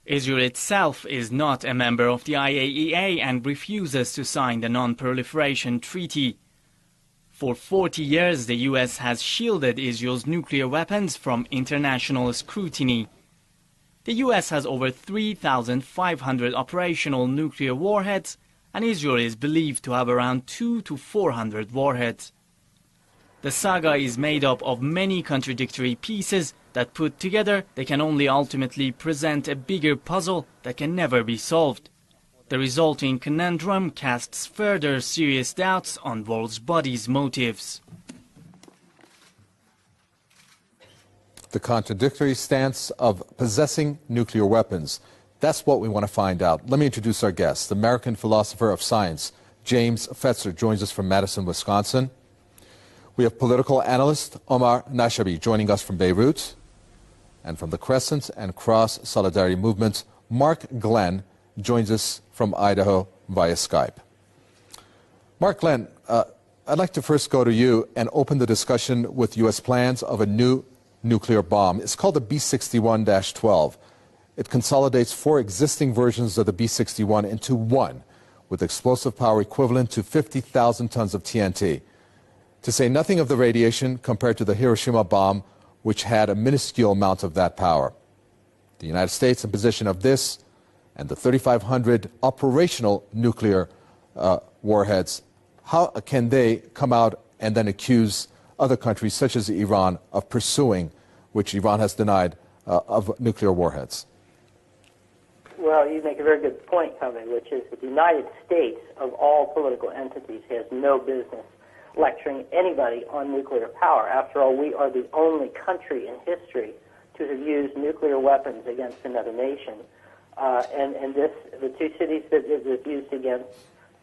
Israel itself is not a member of the IAEA and refuses to sign the non-proliferation treaty. For 40 years, the US has shielded Israel's nuclear weapons from international scrutiny. The US has over 3,500 operational nuclear warheads, and Israel is believed to have around 200 to 400 warheads. The saga is made up of many contradictory pieces that put together they can only ultimately present a bigger puzzle that can never be solved. The resulting conundrum casts further serious doubts on world bodies' motives. The contradictory stance of possessing nuclear weapons. That's what we want to find out. Let me introduce our guest. The American philosopher of science, James Fetzer, joins us from Madison, Wisconsin. We have political analyst Omar Nashabi joining us from Beirut. And from the Crescent and Cross Solidarity Movements, Mark Glenn joins us from Idaho via Skype. Mark Glenn, I'd like to first go to you and open the discussion with U.S. plans of a new nuclear bomb. It's called the B-61-12. It consolidates 4 existing versions of the B-61 into one, with explosive power equivalent to 50,000 tons of TNT. To say nothing of the radiation compared to the Hiroshima bomb, which had a minuscule amount of that power. The United States, in position of this and the 3,500 operational nuclear warheads, how can they come out and then accuse other countries, such as Iran, of pursuing, which Iran has denied, of nuclear warheads? Well, you make a very good point, Kaveh, which is that the United States, of all political entities, has no business lecturing anybody on nuclear power. After all, we are the only country in history to have used nuclear weapons against another nation. And the 2 cities that it was used against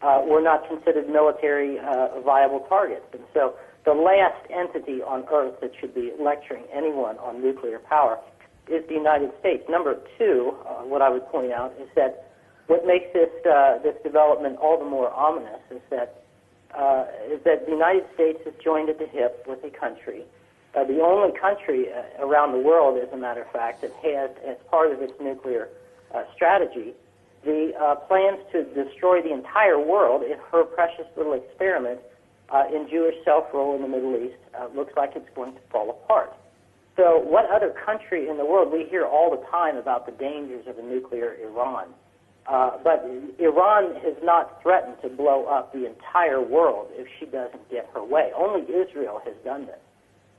were not considered military viable targets. And so the last entity on earth that should be lecturing anyone on nuclear power is the United States. Number 2, what I would point out is that what makes this development all the more ominous is that the United States has joined at the hip with a country, the only country around the world, as a matter of fact, that has, as part of its nuclear strategy, the plans to destroy the entire world if her precious little experiment in Jewish self-rule in the Middle East looks like it's going to fall apart. So what other country in the world, we hear all the time about the dangers of a nuclear Iran, but Iran has not threatened to blow up the entire world if she doesn't get her way. Only Israel has done this.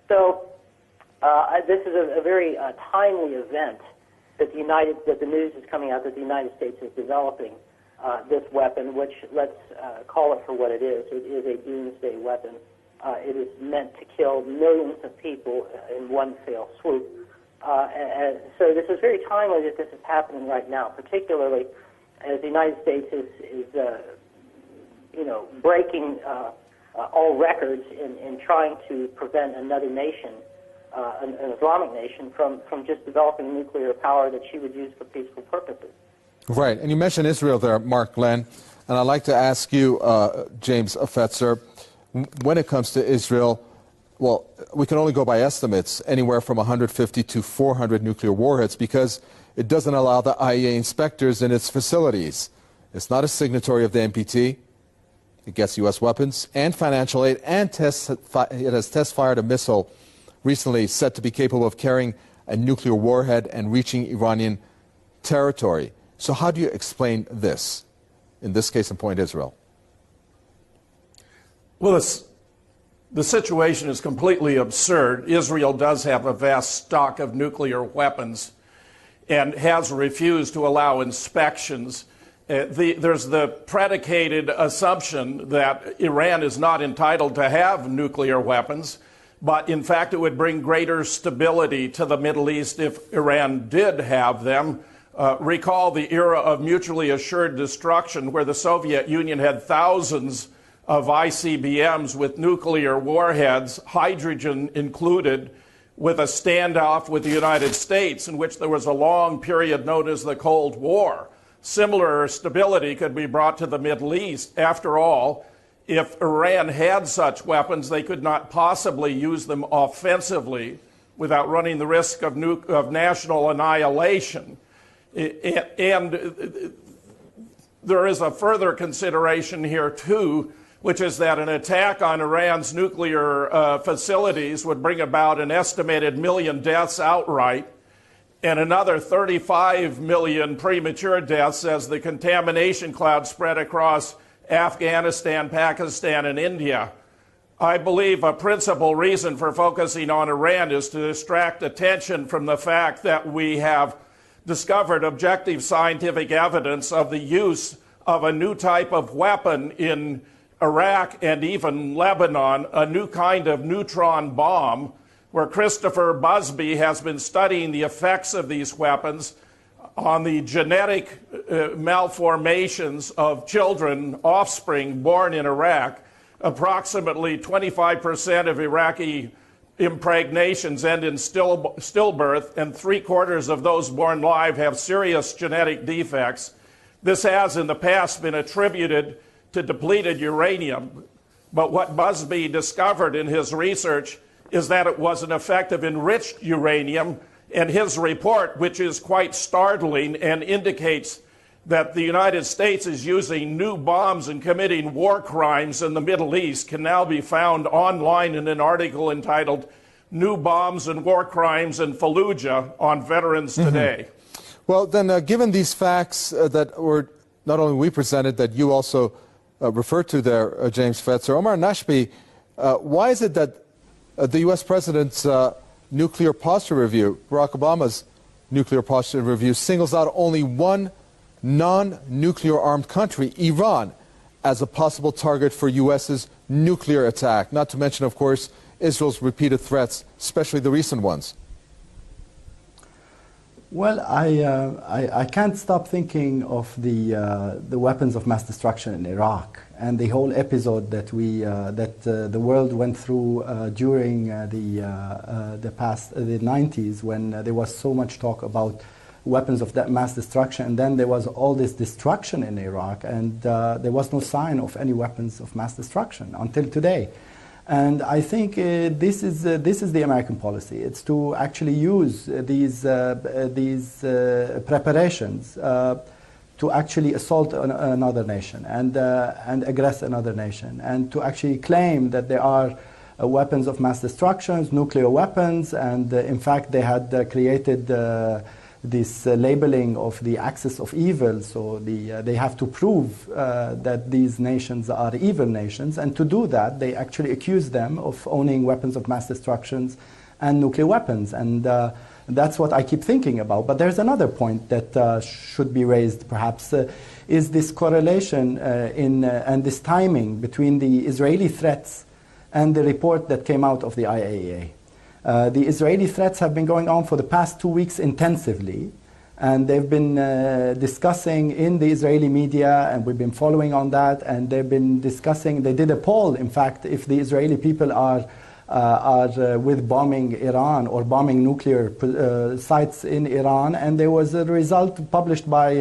So this is a very timely event that the news is coming out that the United States is developing this weapon, which, let's call it for what it is. It is a doomsday weapon. It is meant to kill millions of people in one fell swoop. And so this is very timely that this is happening right now, particularly as the United States is breaking all records in trying to prevent another nation, an Islamic nation, from just developing nuclear power that she would use for peaceful purposes. Right, and you mentioned Israel there, Mark Glenn, and I'd like to ask you, James Fetzer, when it comes to Israel, well, we can only go by estimates, anywhere from 150 to 400 nuclear warheads, because it doesn't allow the IAEA inspectors in its facilities. It's not a signatory of the NPT. It gets U.S. weapons and financial aid, and it has test-fired a missile recently said to be capable of carrying a nuclear warhead and reaching Iranian territory. So how do you explain this, in this case in point Israel? Well, the situation is completely absurd. Israel does have a vast stock of nuclear weapons and has refused to allow inspections. There's the predicated assumption that Iran is not entitled to have nuclear weapons, but in fact it would bring greater stability to the Middle East if Iran did have them. Recall the era of mutually assured destruction, where the Soviet Union had thousands of ICBMs with nuclear warheads, hydrogen included, with a standoff with the United States in which there was a long period known as the Cold War. Similar stability could be brought to the Middle East. After all, if Iran had such weapons, they could not possibly use them offensively without running the risk of national annihilation. And there is a further consideration here, too, which is that an attack on Iran's nuclear facilities would bring about an estimated 1 million deaths outright and another 35 million premature deaths as the contamination cloud spread across Afghanistan, Pakistan, and India. I believe a principal reason for focusing on Iran is to distract attention from the fact that we have discovered objective scientific evidence of the use of a new type of weapon in Iraq and even Lebanon, a new kind of neutron bomb, where Christopher Busby has been studying the effects of these weapons on the genetic malformations of children, offspring born in Iraq. Approximately 25% of Iraqi impregnations end in stillbirth, and 3/4 of those born live have serious genetic defects. This has in the past been attributed to depleted uranium, but what Busby discovered in his research is that it was an effect of enriched uranium, and his report, which is quite startling and indicates that the United States is using new bombs and committing war crimes in the Middle East, can now be found online in an article entitled New Bombs and War Crimes in Fallujah on Veterans Today. Well, then, given these facts that were not only we presented, that you also referred to there, James Fetzer, Omar Nashbi, why is it that the U.S. President's nuclear posture review, Barack Obama's nuclear posture review, singles out only one non-nuclear armed country, Iran, as a possible target for U.S.'s nuclear attack, not to mention, of course, Israel's repeated threats, especially the recent ones? Well, I can't stop thinking of the weapons of mass destruction in Iraq and the whole episode that the world went through during the 90s, when there was so much talk about weapons of that mass destruction, and then there was all this destruction in Iraq, and there was no sign of any weapons of mass destruction until today. And I think this is the American policy. It's to actually use these preparations to actually assault another nation and aggress another nation, and to actually claim that there are weapons of mass destruction, nuclear weapons, and in fact they had created this labeling of the axis of evil, so they have to prove that these nations are evil nations, and to do that they actually accuse them of owning weapons of mass destruction and nuclear weapons, and that's what I keep thinking about. But there's another point that should be raised perhaps, is this correlation and this timing between the Israeli threats and the report that came out of the IAEA. The Israeli threats have been going on for the past 2 weeks intensively, and they've been discussing in the Israeli media, and we've been following on that, and they've been discussing, they did a poll, in fact, if the Israeli people are with bombing Iran or bombing nuclear sites in Iran, and there was a result published by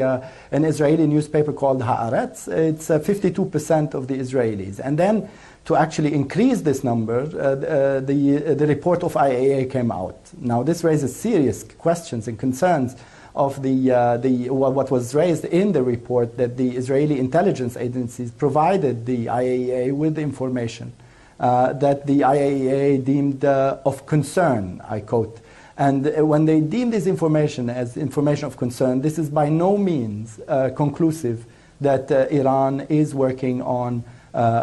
an Israeli newspaper called Haaretz. It's 52% of the Israelis. And then to actually increase this number, the report of IAEA came out. Now, this raises serious questions and concerns of what was raised in the report, that the Israeli intelligence agencies provided the IAEA with information that the IAEA deemed of concern, I quote. And when they deem this information as information of concern, this is by no means conclusive that Iran is working on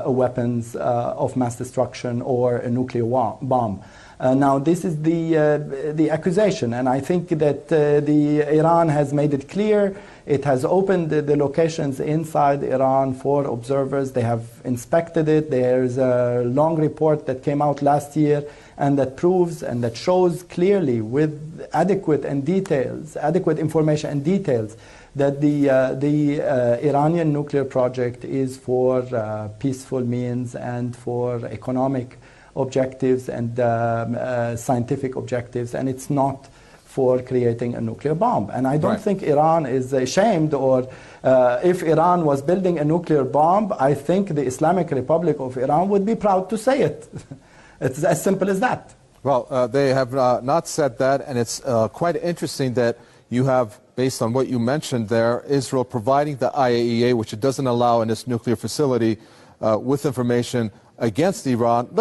weapons of mass destruction or a nuclear bomb. Now, this is the accusation, and I think that Iran has made it clear. It has opened the locations inside Iran for observers. They have inspected it. There's a long report that came out last year, and that proves and that shows clearly with adequate information and details that the Iranian nuclear project is for peaceful means and for economic objectives and scientific objectives, and it's not for creating a nuclear bomb. And I don't think Iran is ashamed, or if Iran was building a nuclear bomb, I think the Islamic Republic of Iran would be proud to say it. It's as simple as that. Well, they have not said that, and it's quite interesting that You have, based on what you mentioned there, Israel providing the IAEA, which it doesn't allow in its nuclear facility, with information against Iran.